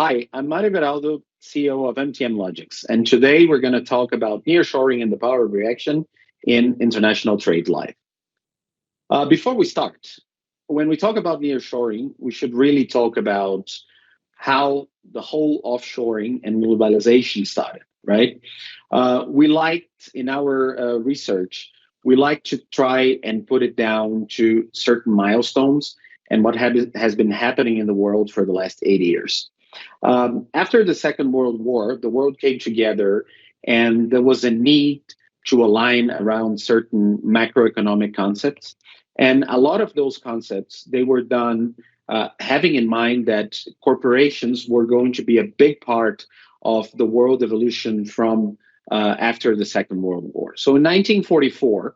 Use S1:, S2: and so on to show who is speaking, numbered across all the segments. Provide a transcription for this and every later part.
S1: Hi, I'm Mario Veraldo, CEO of MTM Logix, and today we're going to talk about nearshoring and the power of reaction in international trade life. Before we start, when we talk about nearshoring, we should really talk about how the whole offshoring and globalization started, right? We liked in our research, we like to try and put it down to certain milestones and what has been happening in the world for the last 80 years. After the Second World War, the world came together and there was a need to align around certain macroeconomic concepts. And a lot of those concepts, they were done having in mind that corporations were going to be a big part of the world evolution from after the Second World War. So in 1944,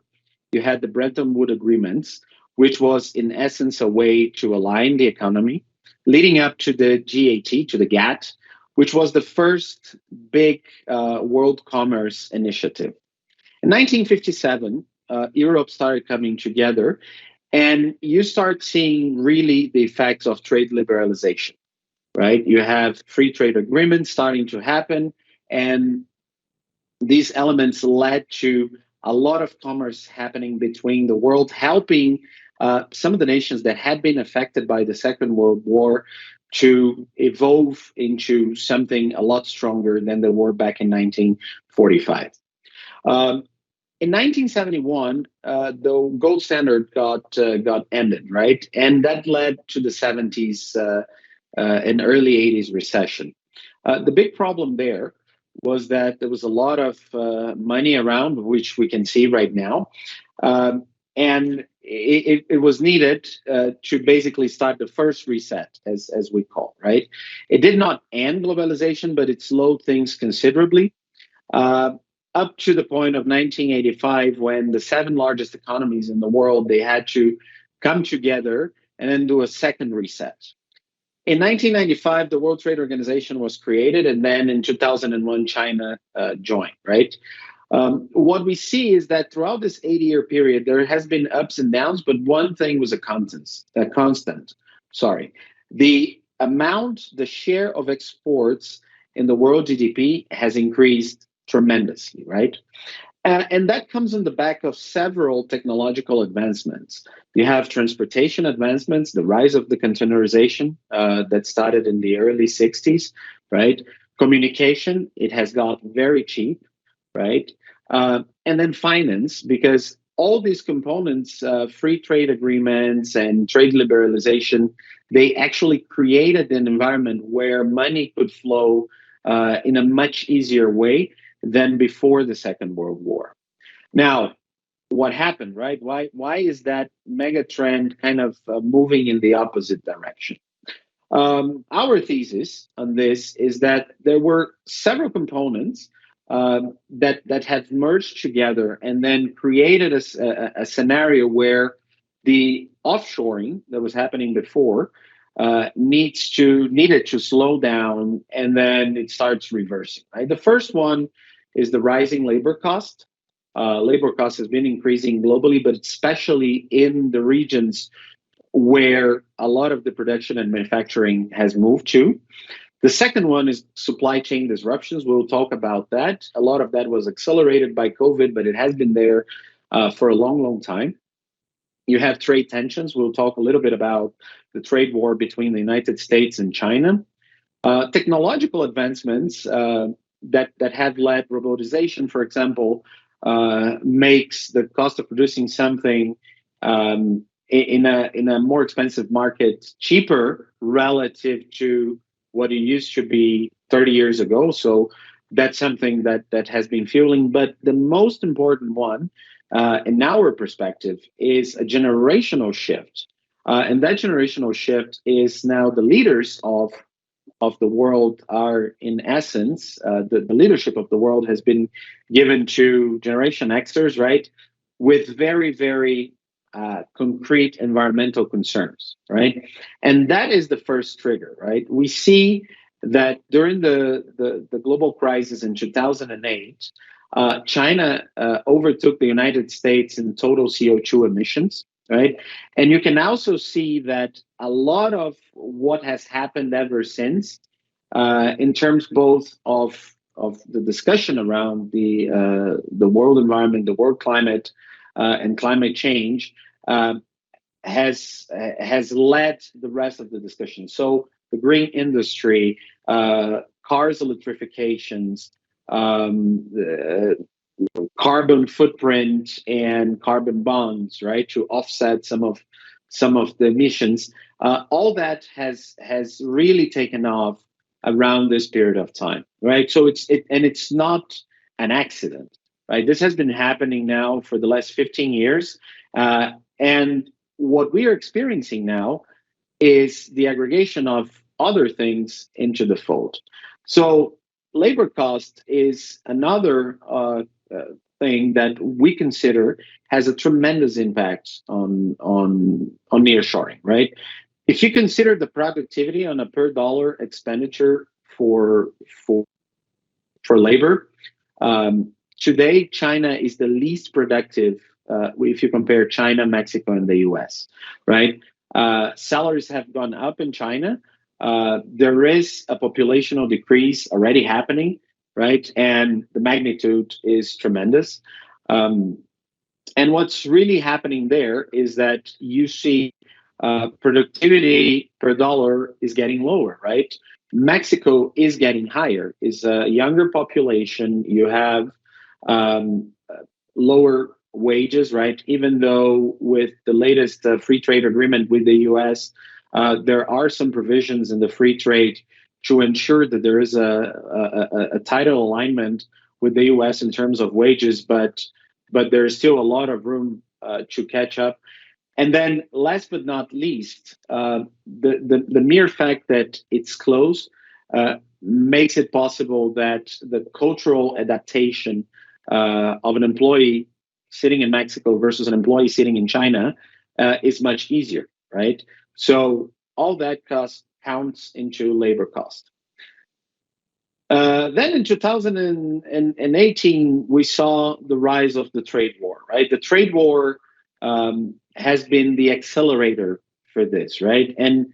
S1: you had the Bretton Woods agreements, which was in essence a way to align the economy, leading up to the GATT, to the GATT, which was the first big world commerce initiative. In 1957, Europe started coming together, and you start seeing really the effects of trade liberalization, right? You have free trade agreements starting to happen, and these elements led to a lot of commerce happening between the world, helping some of the nations that had been affected by the Second World War to evolve into something a lot stronger than they were back in 1945. In 1971, the gold standard got ended, right? And that led to the 70s and early 80s recession. The big problem there was that there was a lot of money around, which we can see right now. And it was needed to basically start the first reset, as we call, right? It did not end globalization, but it slowed things considerably, up to the point of 1985, when the seven largest economies in the world, they had to come together and then do a second reset. In 1995, the World Trade Organization was created, and then in 2001, China joined, right? What we see is that throughout this 80-year period, there has been ups and downs, but one thing was a constant. The amount, the share of exports in the world GDP has increased tremendously, right? And that comes on the back of several technological advancements. You have transportation advancements, the rise of the containerization that started in the early 60s, right? Communication, it has got very cheap, right? And then finance, because all these components, free trade agreements and trade liberalization, they actually created an environment where money could flow in a much easier way than before the Second World War. Now, what happened, right? Why is that mega trend kind of moving in the opposite direction? Our thesis on this is that there were several components that have merged together and then created a scenario where the offshoring that was happening before needed to slow down, and then it starts reversing. Right, the first one is the rising labor cost. Labor cost has been increasing globally, but especially in the regions where a lot of the production and manufacturing has moved to. The second one is supply chain disruptions. We'll talk about that. A lot of that was accelerated by COVID, but it has been there for a long, long time. You have trade tensions. We'll talk a little bit about the trade war between the United States and China. Technological advancements that have led robotization, for example, makes the cost of producing something in a more expensive market cheaper relative to what it used to be 30 years ago. So that's something that has been fueling. But the most important one, in our perspective, is a generational shift. And that generational shift is now the leaders of the world are, in essence, the leadership of the world has been given to Generation Xers, right, with very, very concrete environmental concerns, right? And that is the first trigger, right? We see that during the global crisis in 2008, China overtook the United States in total CO2 emissions, right? And you can also see that a lot of what has happened ever since in terms both of the discussion around the world environment, the world climate, and climate change, has led the rest of the discussion. So the green industry, cars electrifications, carbon footprint and carbon bonds, right, to offset some of the emissions. All that has really taken off around this period of time, right? So it's not an accident, right? This has been happening now for the last 15 years, and what we are experiencing now is the aggregation of other things into the fold. So labor cost is another thing that we consider has a tremendous impact on nearshoring, right? If you consider the productivity on a per dollar expenditure for for for labor, today China is the least productive if you compare China, Mexico, and the U.S. Right? Salaries have gone up in China. There is a populational decrease already happening, right? And the magnitude is tremendous. Um, and what's really happening there is that you see productivity per dollar is getting lower, right? Mexico is getting higher. Is a younger population. You have um, lower wages, right? Even though with the latest free trade agreement with the U.S., there are some provisions in the free trade to ensure that there is a tighter alignment with the U.S. in terms of wages, but there is still a lot of room to catch up. And then, last but not least, the mere fact that it's closed makes it possible that the cultural adaptation of an employee sitting in Mexico versus an employee sitting in China is much easier, right? So all that cost counts into labor cost. Then in 2018, we saw the rise of the trade war, right? The trade war has been the accelerator for this, right? And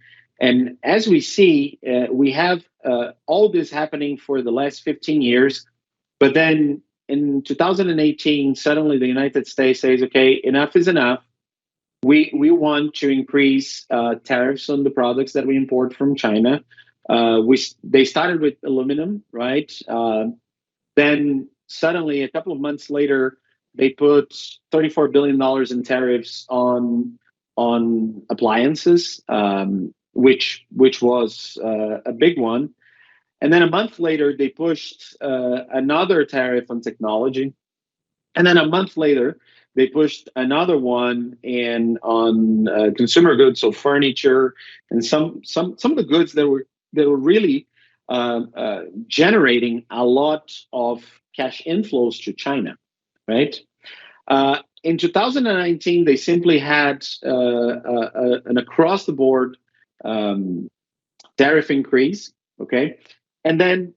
S1: as we see, we have all this happening for the last 15 years, but then in 2018, suddenly the United States says, okay, enough is enough. We want to increase tariffs on the products that we import from China. They started with aluminum, right? Then suddenly, a couple of months later, they put $34 billion in tariffs on appliances, which was a big one. And then a month later, they pushed another tariff on technology. And then a month later, they pushed another one in on consumer goods, so furniture and some of the goods that were really generating a lot of cash inflows to China, right? In 2019, they simply had an across the board tariff increase, okay, and then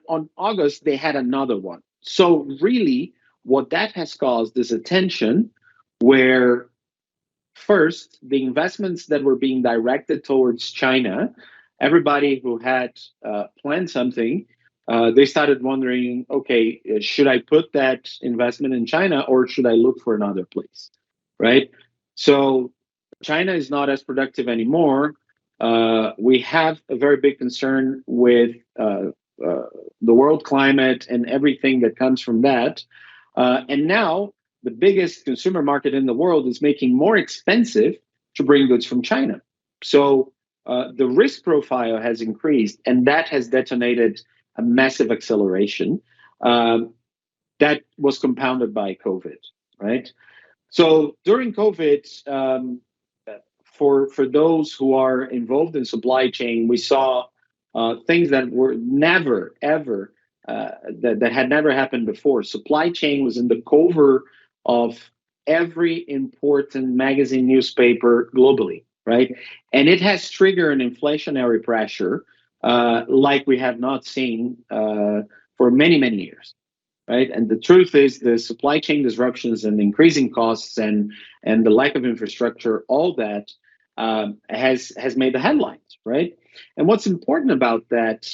S1: on August they had another one. So really, what that has caused is a tension where first the investments that were being directed towards China, everybody who had planned something, they started wondering, okay, should I put that investment in China or should I look for another place, right? So China is not as productive anymore. We have a very big concern with the world climate and everything that comes from that. And now the biggest consumer market in the world is making more expensive to bring goods from China. So the risk profile has increased, and that has detonated a massive acceleration that was compounded by COVID, right? So during COVID, for those who are involved in supply chain, we saw things that were never ever that had never happened before. Supply chain was in the cover of every important magazine, newspaper globally, right? And it has triggered an inflationary pressure like we have not seen for many years, right? And the truth is, the supply chain disruptions and increasing costs and the lack of infrastructure, all that has made the headlines, right? And what's important about that,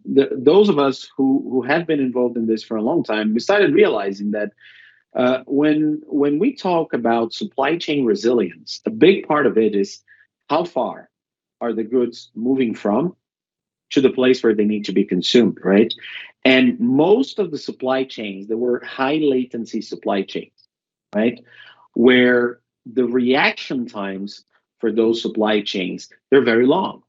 S1: those of us who have been involved in this for a long time, we started realizing that when we talk about supply chain resilience, a big part of it is how far are the goods moving from to the place where they need to be consumed, right? And most of the supply chains, there were high latency supply chains, right? Where the reaction times for those supply chains, they're very long,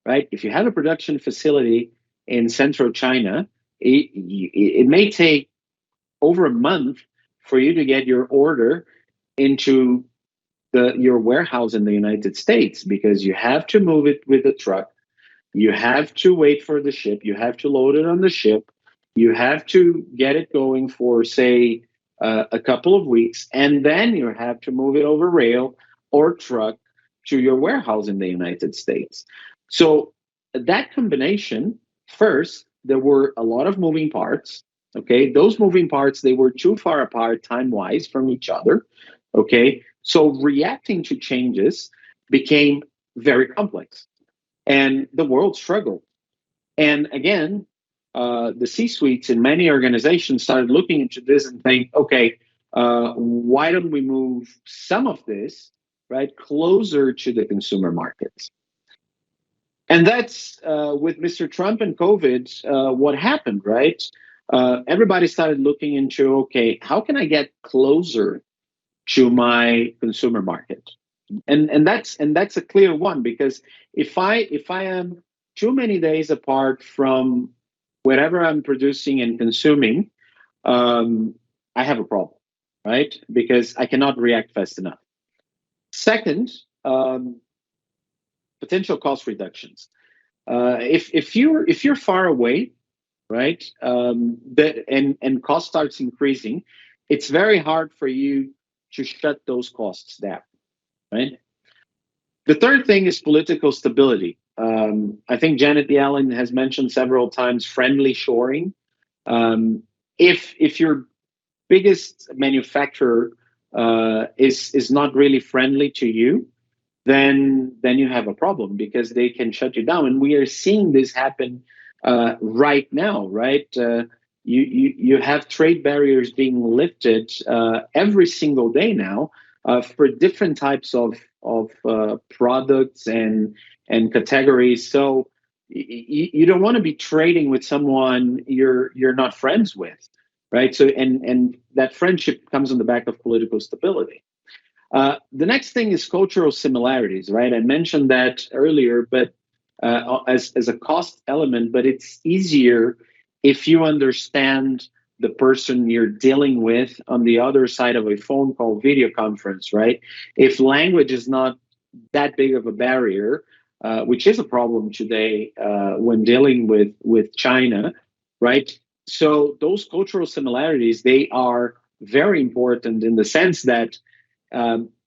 S1: right? If you have a production facility in central China, it may take over a month for you to get your order into your warehouse in the United States because you have to move it with a truck. You have to wait for the ship. You have to load it on the ship. You have to get it going for, say, a couple of weeks. And then you have to move it over rail or truck to your warehouse in the United States. So that combination, first, there were a lot of moving parts. Okay. Those moving parts, they were too far apart time wise from each other. Okay. So reacting to changes became very complex and the world struggled. And again, the C-suites in many organizations started looking into this and think, okay, why don't we move some of this right closer to the consumer markets? And that's with Mr. Trump and COVID, what happened, right? Everybody started looking into, okay, how can I get closer to my consumer market? And that's a clear one because if I am too many days apart from whatever I'm producing and consuming, um, I have a problem, right? Because I cannot react fast enough. Second, potential cost reductions. If you're far away, right, and cost starts increasing, it's very hard for you to shut those costs down, right? The third thing is political stability. I think Janet Yellen has mentioned several times friendly shoring. If your biggest manufacturer is not really friendly to you, then you have a problem because they can shut you down. And we are seeing this happen right now, right? You have trade barriers being lifted every single day now for different types of products and categories. So you don't want to be trading with someone you're not friends with, right? So and that friendship comes on the back of political stability. The next thing is cultural similarities, right? I mentioned that earlier, but as a cost element, but it's easier if you understand the person you're dealing with on the other side of a phone call video conference, right? If language is not that big of a barrier, which is a problem today when dealing with China, right? So those cultural similarities, they are very important in the sense that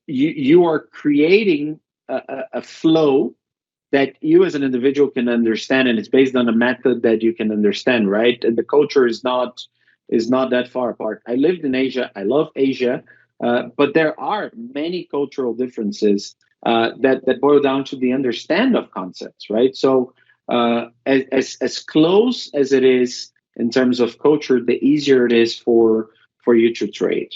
S1: you are creating a flow that you as an individual can understand, and it's based on a method that you can understand, right? And the culture is not that far apart. I lived in Asia. I love Asia, but there are many cultural differences that boil down to the understand of concepts, right? So as close as it is in terms of culture, the easier it is for you to trade.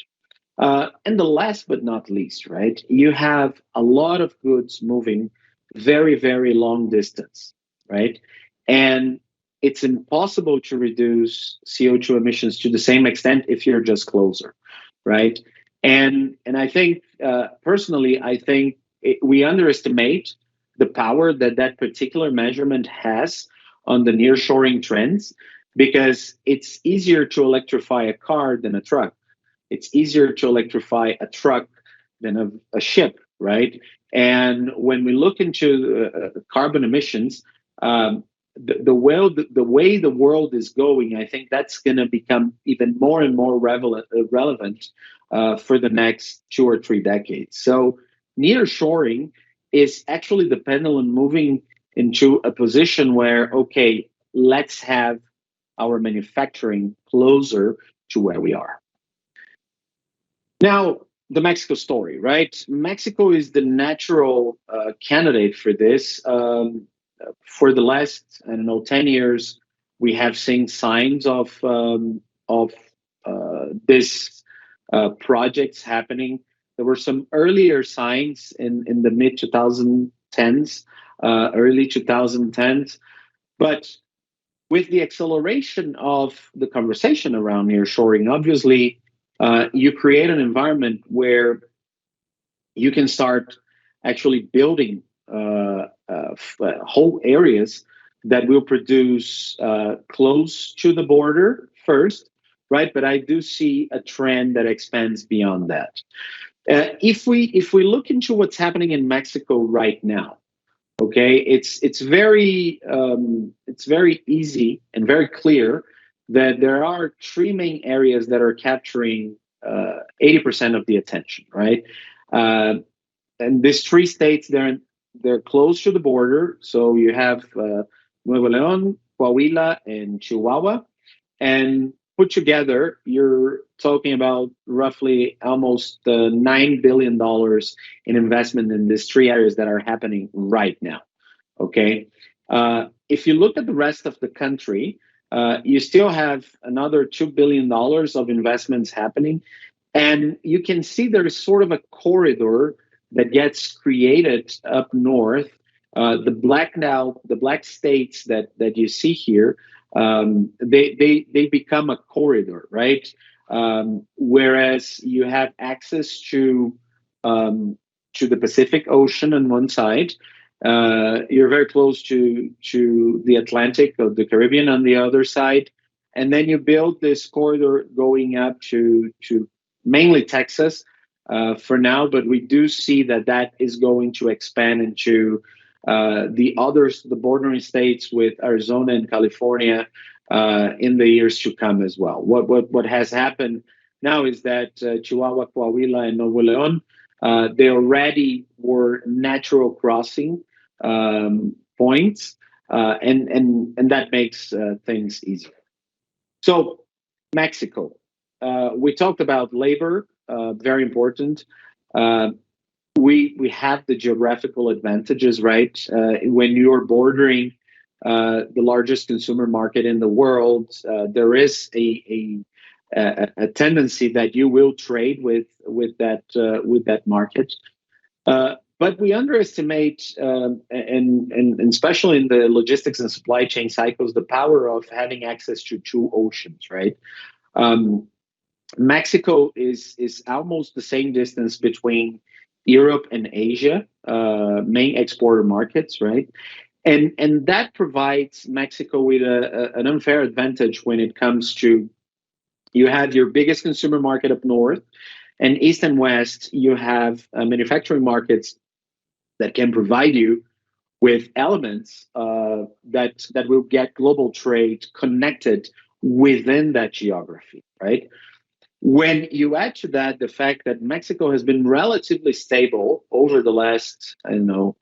S1: And the last but not least, right? You have a lot of goods moving very, very long distance, right? And it's impossible to reduce CO2 emissions to the same extent if you're just closer, right? And I think personally, I think we underestimate the power that that particular measurement has on the nearshoring trends because it's easier to electrify a car than a truck. It's easier to electrify a truck than a ship, right? And when we look into carbon emissions, the way the world is going, I think that's going to become even more and more relevant for the next 2 or 3 decades. So nearshoring is actually the pendulum moving into a position where, okay, let's have our manufacturing closer to where we are. Now, the Mexico story, right? Mexico is the natural candidate for this. For the last, I don't know, 10 years, we have seen signs of this projects happening. There were some earlier signs in the mid 2010s, early 2010s, but with the acceleration of the conversation around nearshoring, obviously, you create an environment where you can start actually building whole areas that will produce close to the border first, right? But I do see a trend that expands beyond that. If we look into what's happening in Mexico right now, okay, it's very easy and very clear that there are three main areas that are capturing 80% of the attention, right? Uh, and these three states, they're close to the border. So you have Nuevo León, Coahuila, and Chihuahua, and put together, you're talking about roughly almost $9 billion in investment in these three areas that are happening right now. Okay. If you look at the rest of the country, you still have another $2 billion of investments happening. And you can see there's sort of a corridor that gets created up north. The black states that you see here, they become a corridor, right? Whereas you have access to the Pacific Ocean on one side, you're very close to the Atlantic or the Caribbean on the other side, and then you build this corridor going up to mainly Texas for now, but we do see that is going to expand into the bordering states with Arizona and California in the years to come as well. What has happened now is that Chihuahua, Coahuila, and Nuevo León, they already were natural crossing points, and that makes things easier. So, Mexico, we talked about labor, very important. Uh, we have the geographical advantages, right? When you're bordering the largest consumer market in the world, there is a tendency that you will trade with that market. But we underestimate, and especially in the logistics and supply chain cycles, the power of having access to two oceans, right? Um, Mexico is almost the same distance between Europe and Asia, main exporter markets, right? And that provides Mexico with an unfair advantage when it comes to, you have your biggest consumer market up north, and east and west, you have manufacturing markets that can provide you with elements that will get global trade connected within that geography, right? When you add to that the fact that Mexico has been relatively stable over the last, I don't know,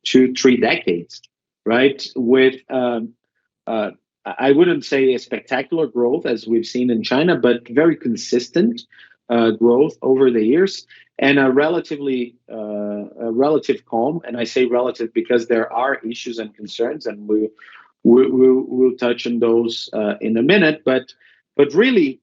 S1: 2, 3 decades, right? With I wouldn't say a spectacular growth as we've seen in China, but very consistent growth over the years, and a relative calm. And I say relative because there are issues and concerns, and we'll touch on those in a minute. But really,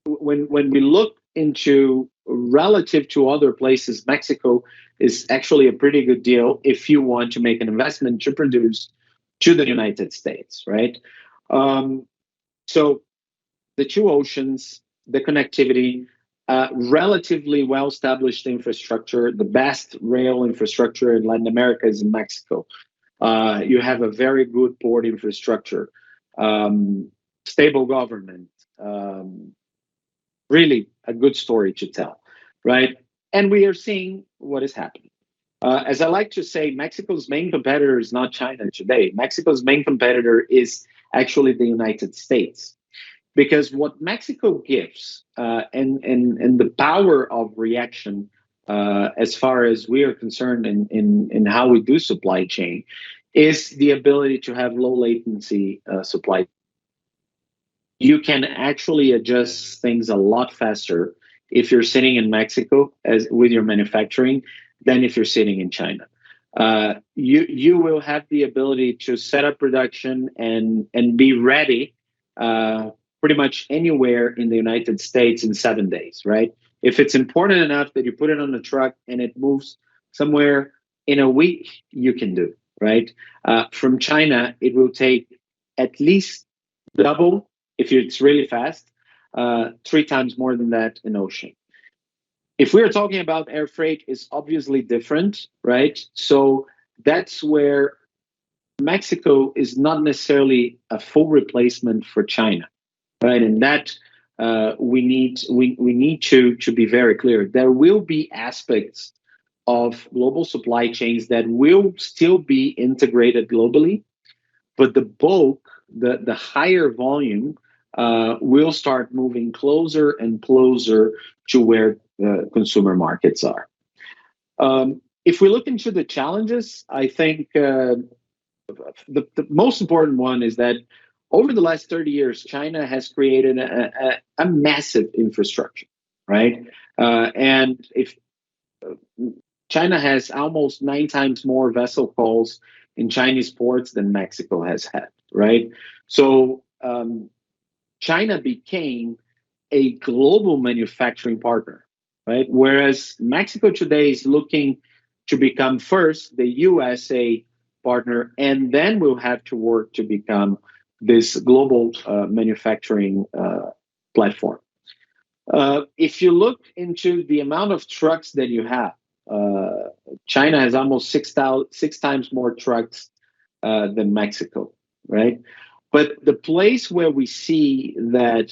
S1: when we look into relative to other places, Mexico is actually a pretty good deal if you want to make an investment to produce to the United States, right? Um, so the two oceans, the connectivity, relatively well-established infrastructure. The best rail infrastructure in Latin America is in Mexico. You have a very good port infrastructure, stable government, really a good story to tell, right? And we are seeing what is happening. As I like to say, Mexico's main competitor is not China today. Mexico's main competitor is actually the United States. Because what Mexico gives, and the power of reaction, as far as we are concerned in how we do supply chain, is the ability to have low latency supply. You can actually adjust things a lot faster if you're sitting in Mexico as with your manufacturing than if you're sitting in China. You will have the ability to set up production and be ready pretty much anywhere in the United States in 7 days, right? If it's important enough that you put it on the truck and it moves somewhere in a week, you can do, right? From China, it will take at least double if it's really fast, 3 times more than that in ocean. If we're talking about air freight, it's obviously different, right? So that's where Mexico is not necessarily a full replacement for China, right? And that we need to be very clear. There will be aspects of global supply chains that will still be integrated globally, but the bulk, the higher volume, will start moving closer and closer to where consumer markets are. If we look into the challenges, I think the most important one is that over the last 30 years, China has created a massive infrastructure, right? And if China has almost 9 times more vessel calls in Chinese ports than Mexico has had, right? So China became a global manufacturing partner, right? Whereas Mexico today is looking to become first the USA partner, and then we'll have to work to become this global manufacturing platform. If you look into the amount of trucks that you have, China has almost 6 times more trucks than Mexico, right? But the place where we see that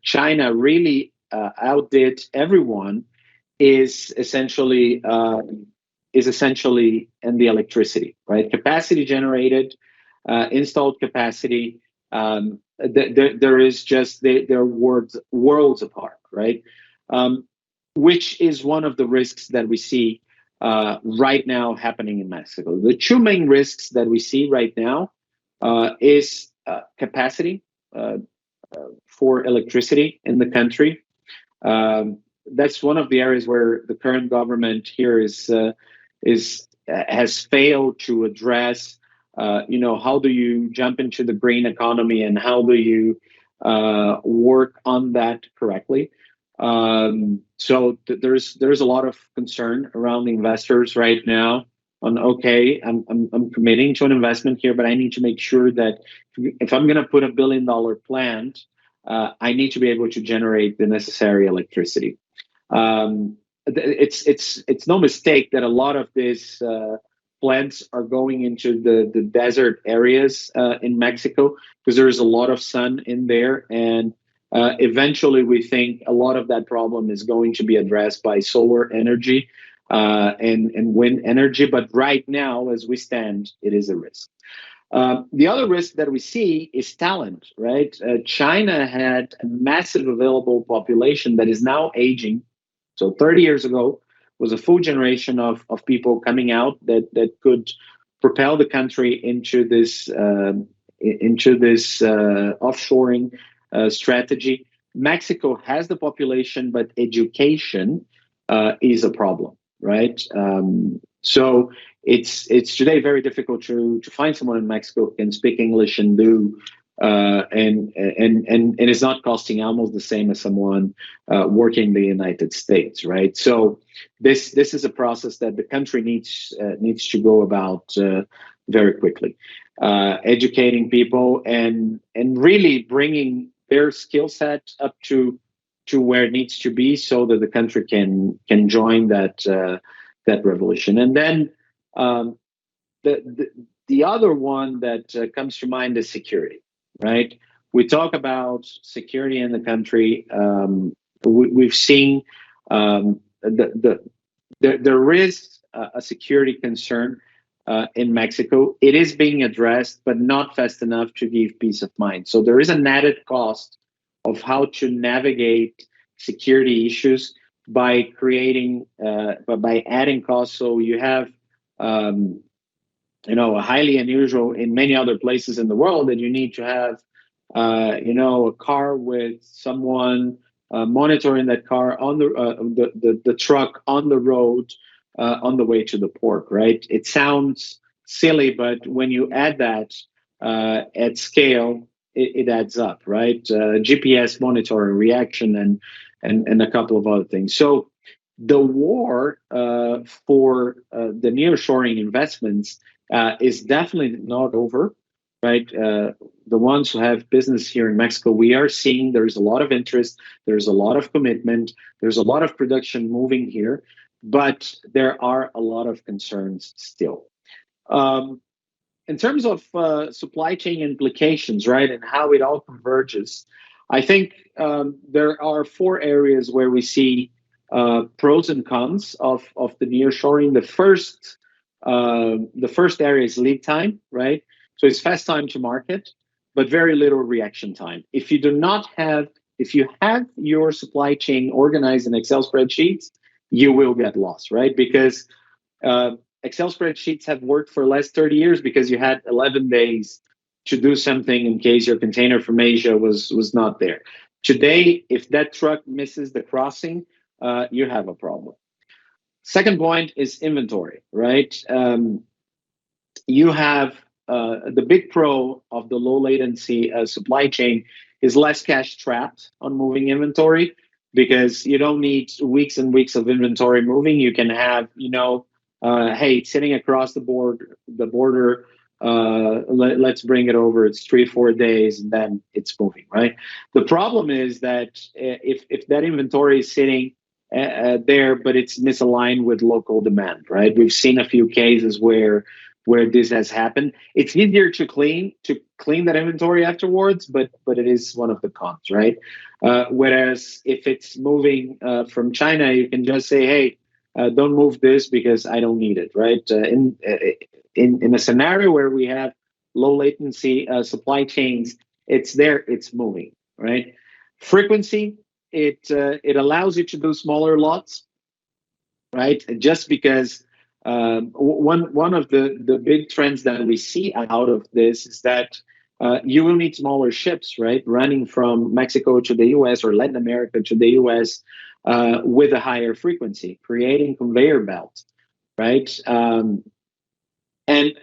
S1: China really outdid everyone is essentially in the electricity, right? Capacity generated, installed capacity. There is just they're worlds apart, right? Which is one of the risks that we see right now happening in Mexico. The two main risks that we see right now is capacity for electricity in the country. That's one of the areas where the current government here has failed to address. How do you jump into the green economy and how do you work on that correctly? So there's a lot of concern around investors right now on, okay, I'm committing to an investment here, but I need to make sure that if I'm going to put $1 billion plant, I need to be able to generate the necessary electricity. It's no mistake that a lot of these plants are going into the desert areas in Mexico because there's a lot of sun in there, and eventually we think a lot of that problem is going to be addressed by solar energy and wind energy. But right now, as we stand, it is a risk. The other risk that we see is talent, right? China had a massive available population that is now aging. So 30 years ago was a full generation of people coming out that could propel the country into this offshoring strategy. Mexico has the population, but education is a problem, right? So it's today very difficult to find someone in Mexico who can speak English and do and it's not costing almost the same as someone working in the United States, right? So this is a process that the country needs to go about very quickly, educating people and really bringing their skill set up to where it needs to be, so that the country can join that revolution. And then the other one that comes to mind is security, right? We talk about security in the country. We've seen there is a security concern in Mexico. It is being addressed, but not fast enough to give peace of mind. So there is an added cost of how to navigate security issues by adding costs. So you have a highly unusual in many other places in the world that you need to have a car with someone monitoring that car on the truck on the road on the way to the port, right? It sounds silly, but when you add that at scale, it adds up, right? GPS monitoring, reaction, and a couple of other things. So the war for the nearshoring investments is definitely not over, right? The ones who have business here in Mexico, we are seeing there's a lot of interest, there's a lot of commitment, there's a lot of production moving here, but there are a lot of concerns still. Um, in terms of supply chain implications, right, and how it all converges, I think there are four areas where we see pros and cons of the nearshoring. The first area is lead time, right? So it's fast time to market, but very little reaction time. If you have your supply chain organized in Excel spreadsheets, you will get lost, right? Because uh, Excel spreadsheets have worked for the last 30 years because you had 11 days to do something in case your container from Asia was not there. Today, if that truck misses the crossing, you have a problem. Second point is inventory, right? You have the big pro of the low latency supply chain is less cash trapped on moving inventory because you don't need weeks and weeks of inventory moving. You can have, hey, sitting across the border, let's bring it over. It's 3 or 4 days, and then it's moving, right? The problem is that if that inventory is sitting there, but it's misaligned with local demand, right? We've seen a few cases where this has happened. It's easier to clean that inventory afterwards, but it is one of the cons, right? Whereas if it's moving from China, you can just say, hey, don't move this because I don't need it, right? In a scenario where we have low latency supply chains, it's there, it's moving, right? Frequency, it allows you to do smaller lots, right? Just because one of the big trends that we see out of this is that you will need smaller ships, right, running from Mexico to the U.S. or Latin America to the U.S. With a higher frequency, creating conveyor belts, right? And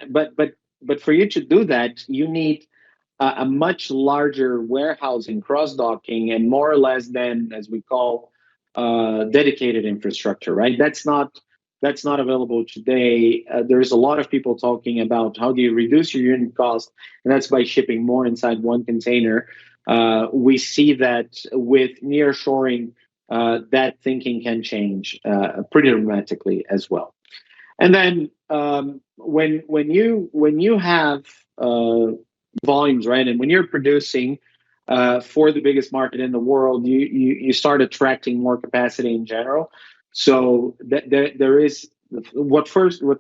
S1: but for you to do that, you need a much larger warehousing, cross docking, and more or less than as we call dedicated infrastructure, right? That's not available today. There's a lot of people talking about how do you reduce your unit cost, and that's by shipping more inside one container. We see that with nearshoring, that thinking can change pretty dramatically as well. And then when you have volumes, right, and when you're producing for the biggest market in the world, you start attracting more capacity in general. So there is what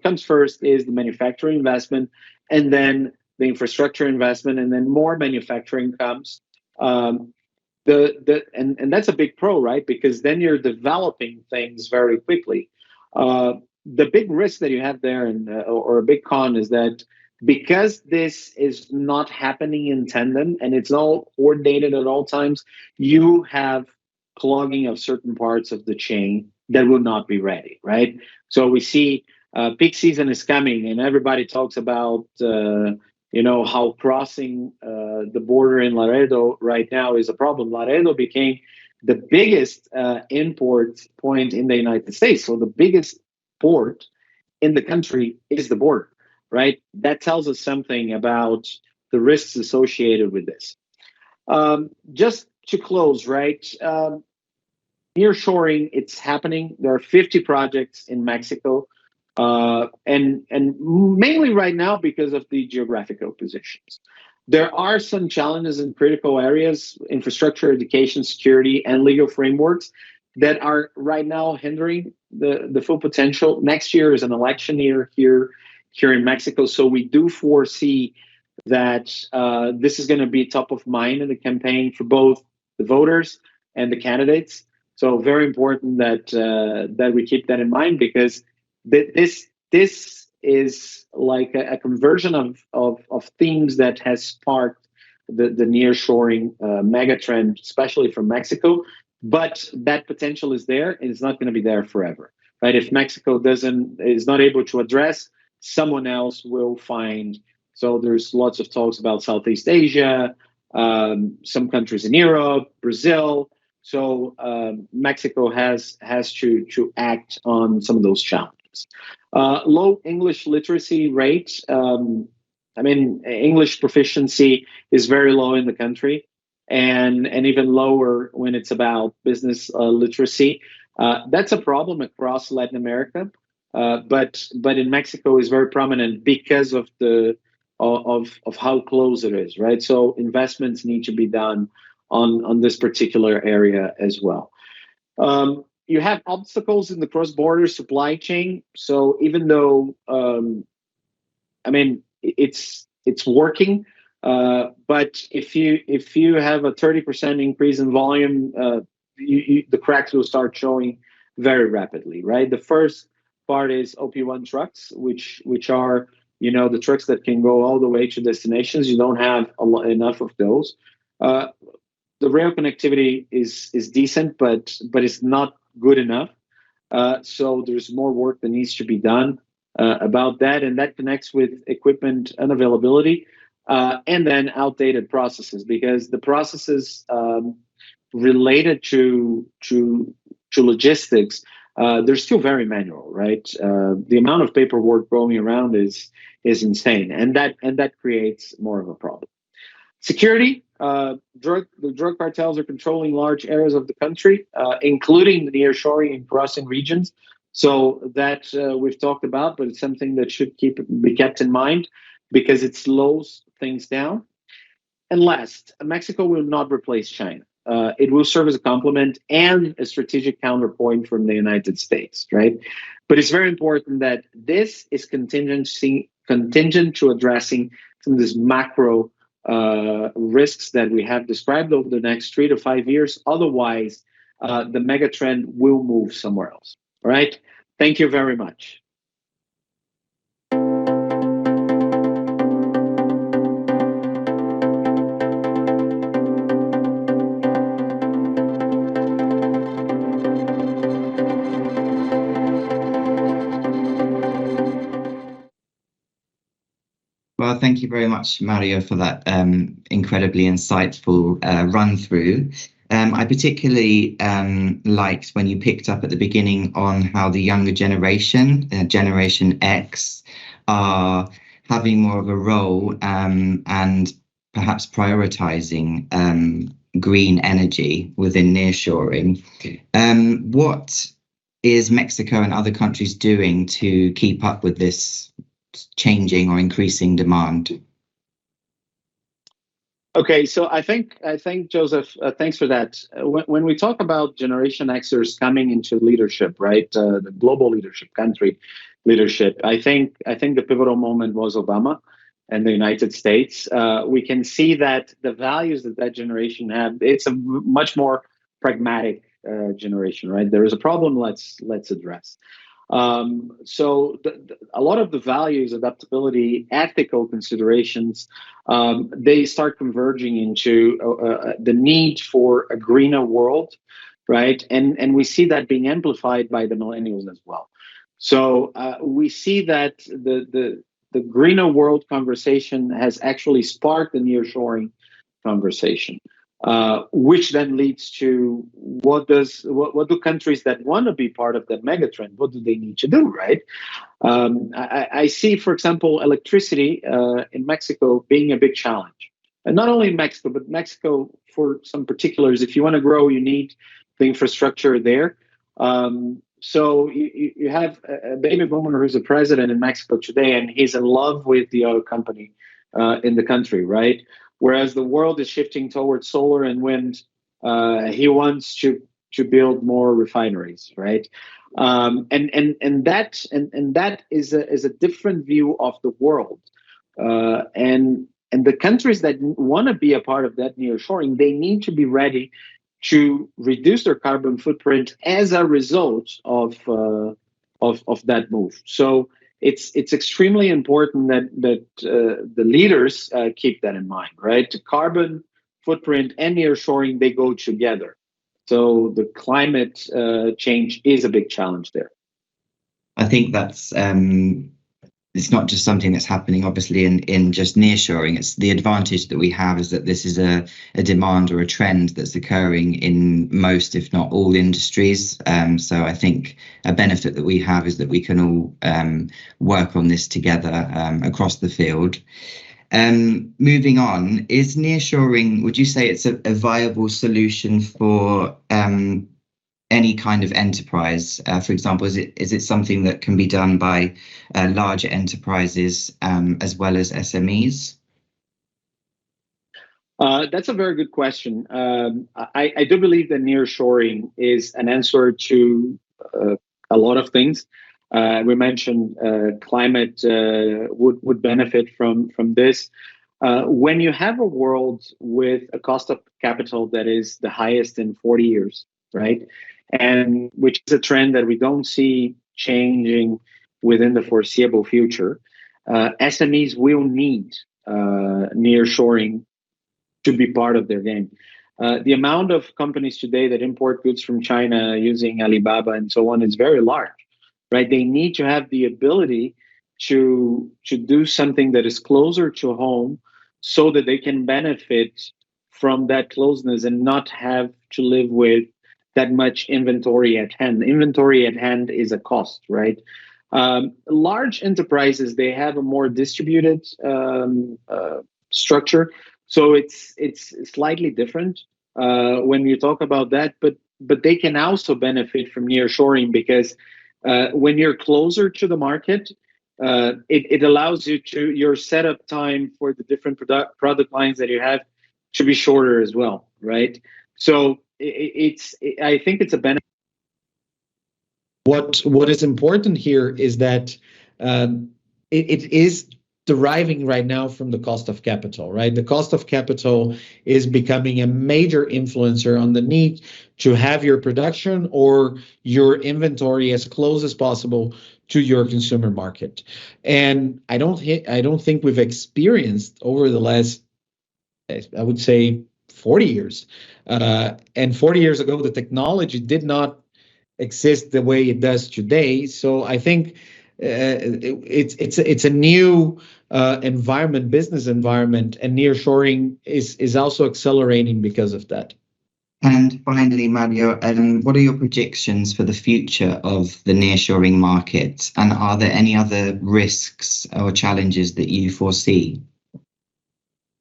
S1: comes first is the manufacturing investment, and then the infrastructure investment, and then more manufacturing comes. And that's a big pro, right? Because then you're developing things very quickly. The big risk that you have there, or a big con, is that because this is not happening in tandem and it's all coordinated at all times, you have clogging of certain parts of the chain that will not be ready, right? So we see peak season is coming, and everybody talks about how crossing the border in Laredo right now is a problem. Laredo became the biggest import point in the United States, so the biggest port in the country is the border, right? That tells us something about the risks associated with this. Just to close, right? Nearshoring, it's happening. There are 50 projects in Mexico, and mainly right now because of the geographical positions. There are some challenges in critical areas, infrastructure, education, security, and legal frameworks that are right now hindering the full potential. Next year is an election year here in Mexico, so we do foresee that this is going to be top of mind in the campaign for both the voters and the candidates. So very important that we keep that in mind, because this is like a conversion of themes that has sparked the nearshoring mega trend, especially from Mexico. but that potential is there, and it's not going to be there forever, right? If Mexico is not able to address, someone else will find. So there's lots of talks about Southeast Asia, some countries in Europe, Brazil. So Mexico has to act on some of those challenges. Low English literacy rate. I mean, English proficiency is very low in the country, and even lower when it's about business literacy. That's a problem across Latin America, but in Mexico is very prominent because of how close it is, right? So investments need to be done on this particular area as well. You have obstacles in the cross-border supply chain. So even though I mean, it's working, but if you have a 30% increase in volume, the cracks will start showing very rapidly, right? The first part is OP1 trucks, which are the trucks that can go all the way to destinations. You don't have enough of those. The rail connectivity is decent, but it's not good enough. So there's more work that needs to be done about that, and that connects with equipment unavailability and then outdated processes, because the processes related to logistics, they're still very manual, right? The amount of paperwork going around is insane, and that creates more of a problem. Security, the drug cartels are controlling large areas of the country, including the nearshoring and crossing regions. So that we've talked about, but it's something that should be kept in mind because it slows things down. And last, Mexico will not replace China. It will serve as a complement and a strategic counterpoint from the United States, right? But it's very important that this is contingent to addressing some of these macro risks that we have described over the next 3 to 5 years. Otherwise, the mega trend will move somewhere else. All right. Thank you very much.
S2: Well, thank you very much, Mario, for that incredibly insightful run through. I particularly liked when you picked up at the beginning on how the younger generation, Generation X, are having more of a role and perhaps prioritizing green energy within nearshoring. What is Mexico and other countries doing to keep up with this changing or increasing demand?
S1: Okay, so I think Joseph, thanks for that. When we talk about Generation Xers coming into leadership, right, the global leadership, country leadership, I think the pivotal moment was Obama and the United States. We can see that the values that generation have, it's a much more pragmatic generation, right? There is a problem, let's address. So a lot of the values, adaptability, ethical considerations, they start converging into the need for a greener world, right? And we see that being amplified by the millennials as well. So we see that the greener world conversation has actually sparked the nearshoring conversation. Which then leads to what do countries that want to be part of that megatrend, what do they need to do, right? I see, for example, electricity in Mexico being a big challenge. And not only in Mexico, but Mexico for some particulars. If you want to grow, you need the infrastructure there. So you have a baby boomer who's the president in Mexico today, and he's in love with the oil company in the country, right? Whereas the world is shifting towards solar and wind, he wants to build more refineries, right? And that is a different view of the world. And the countries that want to be a part of that nearshoring, they need to be ready to reduce their carbon footprint as a result of that move. So it's extremely important that the leaders keep that in mind, right? The carbon footprint and nearshoring, they go together. So the climate change is a big challenge there.
S2: I think that's it's not just something that's happening obviously in just nearshoring. It's the advantage that we have is that this is a demand or a trend that's occurring in most, if not all, industries. So I think a benefit that we have is that we can all work on this together across the field. Moving on, is nearshoring, would you say it's a viable solution for any kind of enterprise? For example, is it something that can be done by larger enterprises as well as SMEs?
S1: That's a very good question. I do believe that nearshoring is an answer to a lot of things. We mentioned climate would benefit from this. When you have a world with a cost of capital that is the highest in 40 years, right? And which is a trend that we don't see changing within the foreseeable future, SMEs will need nearshoring to be part of their game. The amount of companies today that import goods from China using Alibaba and so on is very large, right? They need to have the ability to do something that is closer to home so that they can benefit from that closeness and not have to live with that much inventory at hand. Inventory at hand is a cost, right? Large enterprises, they have a more distributed structure, so it's slightly different when you talk about that, but they can also benefit from nearshoring because when you're closer to the market, it allows you to your setup time for the different product lines that you have to be shorter as well, right? So I think it's a benefit.
S3: What is important here is that it is deriving right now from the cost of capital, right? The cost of capital is becoming a major influencer on the need to have your production or your inventory as close as possible to your consumer market. And I don't think we've experienced over the last, I would say, 40 years. And 40 years ago, the technology did not exist the way it does today. So I think it's a new environment, business environment, and nearshoring is also accelerating because of that.
S2: And finally, Mario, what are your predictions for the future of the nearshoring market? And are there any other risks or challenges that you foresee?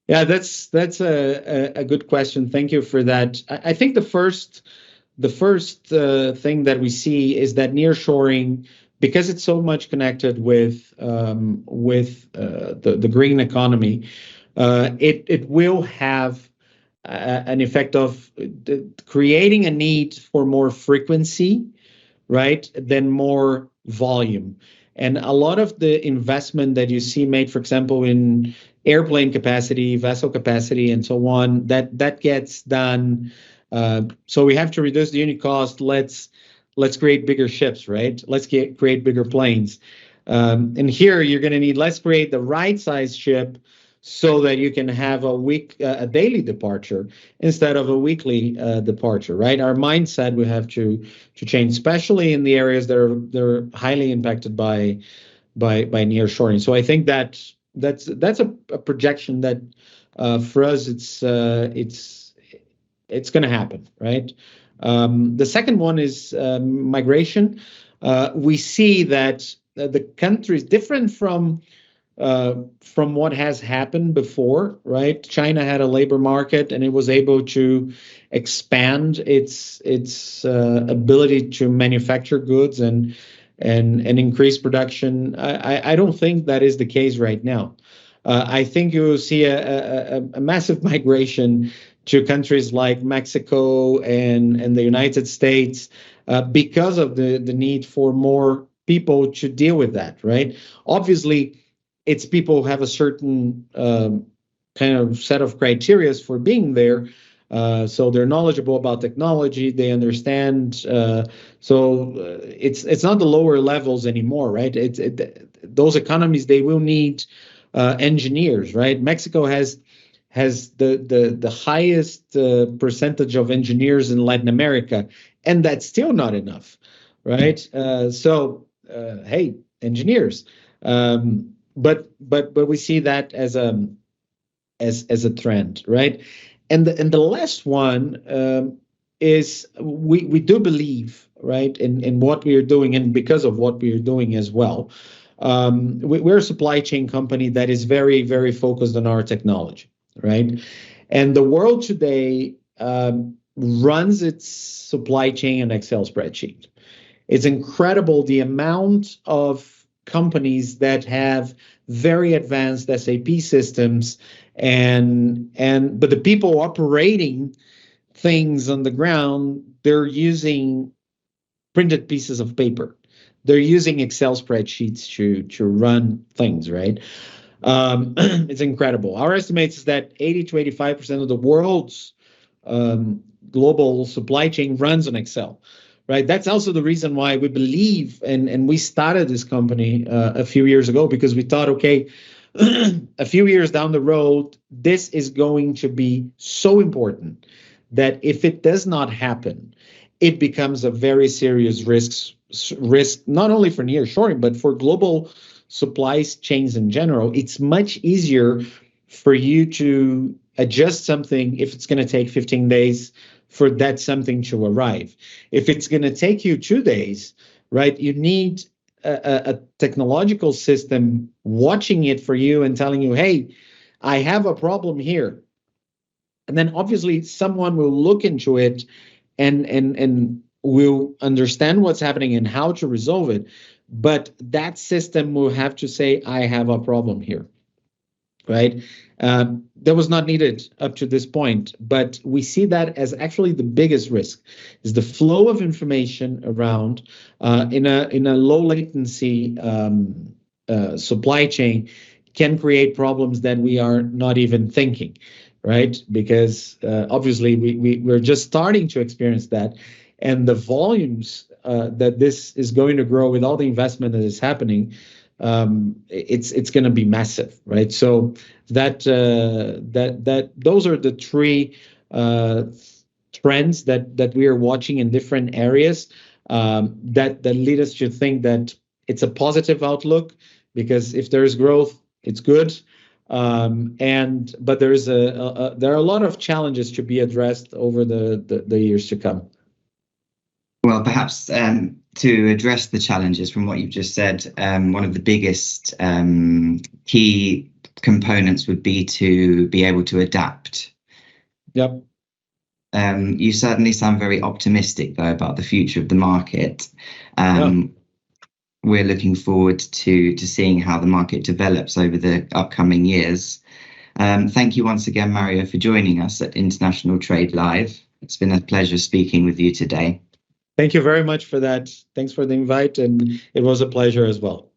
S3: Yeah, that's a good question. Thank you for that. I think the first thing that we see is that nearshoring, because it's so much connected with the green economy, it will have an effect of creating a need for more frequency, right, than more volume. And a lot of the investment that you see made, for example, in airplane capacity, vessel capacity, and so on, that gets done. So we have to reduce the unit cost. Let's create bigger ships, right? Let's create bigger planes. And here you're going to need, let's create the right size ship so that you can have a daily departure instead of a weekly departure, right? Our mindset we have to change, especially in the areas that are highly impacted by nearshoring. So I think that's a projection that for us it's going to happen, right? The second one is migration. We see that the country is different from what has happened before, right? China had a labor market and it was able to expand its ability to manufacture goods and increase production. I don't think that is the case right now. I think you will see a massive migration to countries like Mexico and the United States because of the need for more people to deal with that, right? Obviously, it's people who have a certain kind of set of criteria for being there. So they're knowledgeable about technology, they understand. So it's not the lower levels anymore, right? Those economies, they will need engineers, right? Mexico has has the highest percentage of engineers in Latin America, and that's still not enough, right? So hey, engineers, but we see that as a trend, right? And the last one is we do believe, right, in what we are doing, and because of what we are doing as well. We're a supply chain company that is very, very focused on our technology, right? And the world today runs its supply chain in Excel spreadsheet. It's incredible the amount of companies that have very advanced SAP systems, but the people operating things on the ground, they're using printed pieces of paper. They're using Excel spreadsheets to run things, right? It's incredible. Our estimates is that 80 to 85% of the world's global supply chain runs on Excel, right? That's also the reason why we believe, and we started this company a few years ago, because we thought, okay, a few years down the road, this is going to be so important that if it does not happen, it becomes a very serious risk not only for nearshoring, but for global supply chains in general. It's much easier for you to adjust something if it's going to take 15 days for that something to arrive. If it's going to take you 2 days, right, you need a technological system watching it for you and telling you, hey, I have a problem here. And then obviously someone will look into it and will understand what's happening and how to resolve it. But that system will have to say, I have a problem here, right? That was not needed up to this point, but we see that as actually the biggest risk, is the flow of information around in a low latency supply chain can create problems that we are not even thinking, right? Because obviously we're just starting to experience that, and the volumes that this is going to grow with all the investment that is happening, it's going to be massive, right? So that those are the three trends that we are watching in different areas that lead us to think that it's a positive outlook, because if there is growth, it's good. But there are a lot of challenges to be addressed over the years to come.
S2: Well, perhaps to address the challenges from what you've just said, one of the biggest key components would be to be able to adapt.
S3: Yep.
S2: You certainly sound very optimistic, though, about the future of the market. We're looking forward to seeing how the market develops over the upcoming years. Thank you once again, Mario, for joining us at International Trade Live. It's been a pleasure speaking with you today.
S3: Thank you very much for that. Thanks for the invite, and it was a pleasure as well.